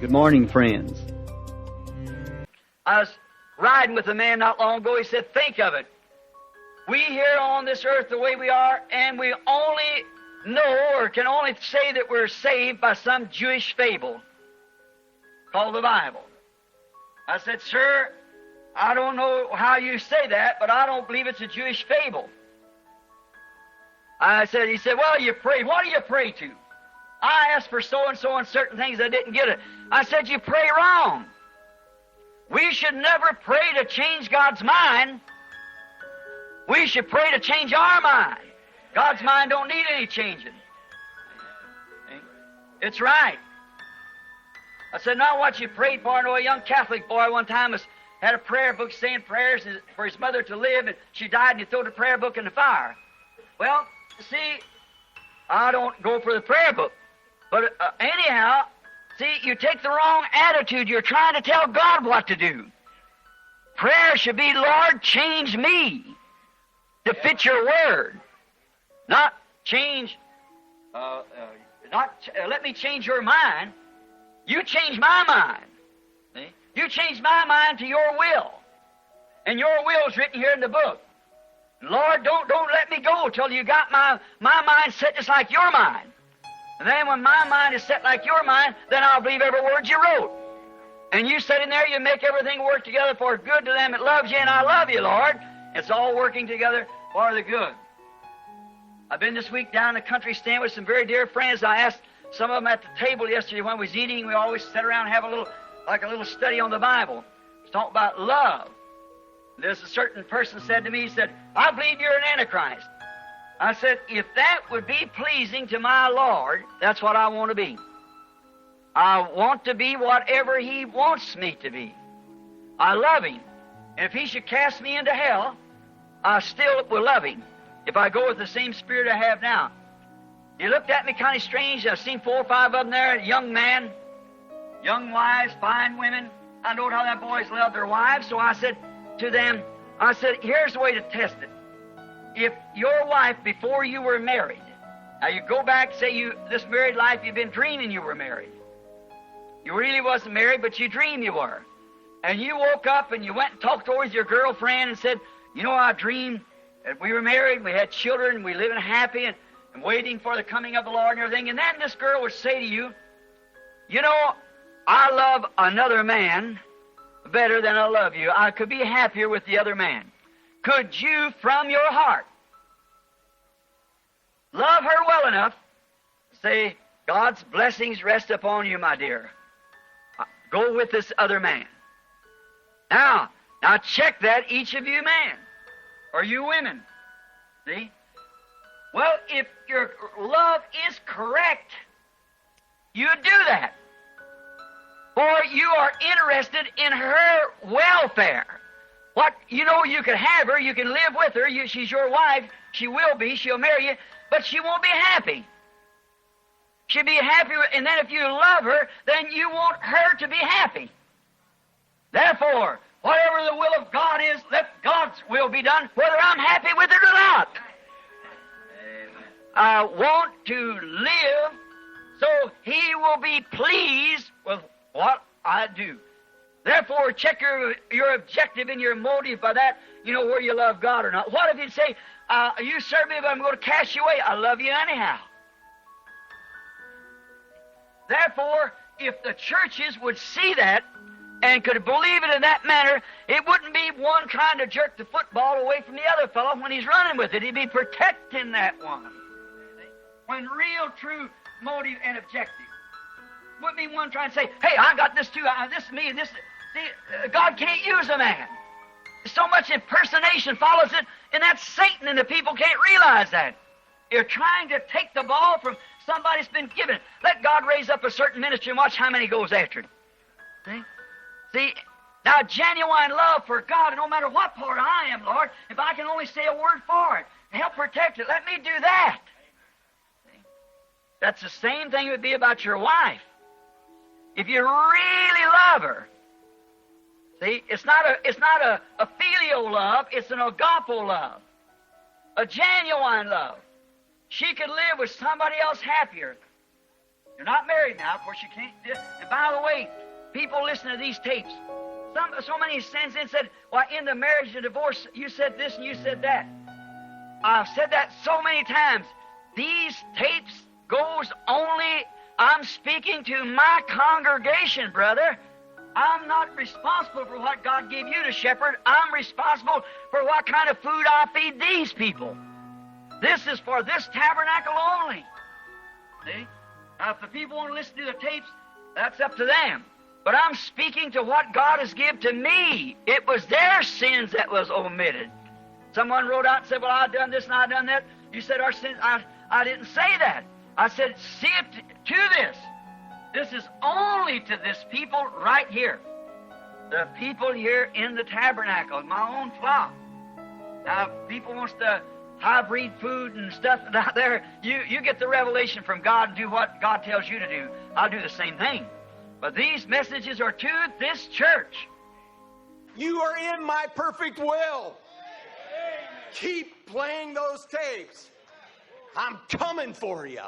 Good morning, friends. I was riding with a man not long ago. He said, think of it. We here on this earth the way we are, and we only know or can only say that we're saved by some Jewish fable called the Bible. I said, sir, I don't know how you say that, but I don't believe it's a Jewish fable. He said, well, you pray. What do you pray to? I asked for so-and-so and certain things. I didn't get it. I said, you pray wrong. We should never pray to change God's mind. We should pray to change our mind. God's mind don't need any changing. It's right. I said, not what you prayed for. I know a young Catholic boy one time had a prayer book saying prayers for his mother to live, and she died, and he threw the prayer book in the fire. Well, see, I don't go for the prayer book. But anyhow, see, you take the wrong attitude. You're trying to tell God what to do. Prayer should be, Lord, change me to fit your word. Not change, let me change your mind. You change my mind. See? You change my mind to your will. And your will is written here in the book. Lord, don't let me go till you got my mind set just like your mind. And then when my mind is set like your mind, then I'll believe every word you wrote. And you sit in there, you make everything work together for good to them that loves you, and I love you, Lord. It's all working together for the good. I've been this week down in the country staying with some very dear friends. I asked some of them at the table yesterday when we was eating. We always sit around and have a little study on the Bible. It's talking about love. There's a certain person said to me, he said, I believe you're an Antichrist. I said, if that would be pleasing to my Lord, that's what I want to be. I want to be whatever He wants me to be. I love Him. And if He should cast me into hell, I still will love Him if I go with the same spirit I have now. He looked at me kind of strange. I've seen 4 or 5 of them there, young man, young wives, fine women. I know how that boys love their wives, so I said to them, here's the way to test it. If your wife, before you were married, now you go back, say this married life, you've been dreaming you were married. You really wasn't married, but you dreamed you were. And you woke up and you went and talked over with your girlfriend and said, you know, I dreamed that we were married, we had children, we living happy and waiting for the coming of the Lord and everything. And then this girl would say to you, you know, I love another man better than I love you. I could be happier with the other man. Could you, from your heart, love her well enough to say, God's blessings rest upon you, my dear. Go with this other man. Now check that, each of you men, or you women. See? Well, if your love is correct, you do that. For you are interested in her welfare. You can have her, you can live with her, she's your wife, she'll marry you, but she won't be happy. She'll be happy, and then if you love her, then you want her to be happy. Therefore, whatever the will of God is, let God's will be done, whether I'm happy with it or not. I want to live so He will be pleased with what I do. Therefore, check your objective and your motive by that, where you love God or not. What if you say, you serve me, but I'm going to cast you away? I love you anyhow. Therefore, if the churches would see that and could believe it in that manner, it wouldn't be one trying to jerk the football away from the other fellow when he's running with it. He'd be protecting that one. When real, true motive and objective. Wouldn't be one trying to say, hey, I got this too, this is me, this. See, God can't use a man. So much impersonation follows it, and that's Satan, and the people can't realize that. You're trying to take the ball from somebody that's been given. Let God raise up a certain ministry and watch how many goes after it. See? Now, genuine love for God, and no matter what part I am, Lord, if I can only say a word for it, help protect it, let me do that. See? That's the same thing it would be about your wife. If you really love her, see, it's not a filial love, it's an agape love. A genuine love. She could live with somebody else happier. You're not married now, of course you can't. And by the way, people listen to these tapes. So many sins in said, well, in the marriage and divorce, you said this and you said that. I've said that so many times. These tapes goes only, I'm speaking to my congregation, brother. I'm not responsible for what God gave you to shepherd. I'm responsible for what kind of food I feed these people. This is for this tabernacle only. See? Now, if the people want to listen to the tapes, that's up to them. But I'm speaking to what God has given to me. It was their sins that was omitted. Someone wrote out and said, well, I've done this and I've done that. You said our sins. I didn't say that. I said, see it to this. This is only to this people right here. The people here in the tabernacle, my own flock. Now, if people wants to high-breed food and stuff out there, you get the revelation from God and do what God tells you to do. I'll do the same thing. But these messages are to this church. You are in my perfect will. Keep playing those tapes. I'm coming for you.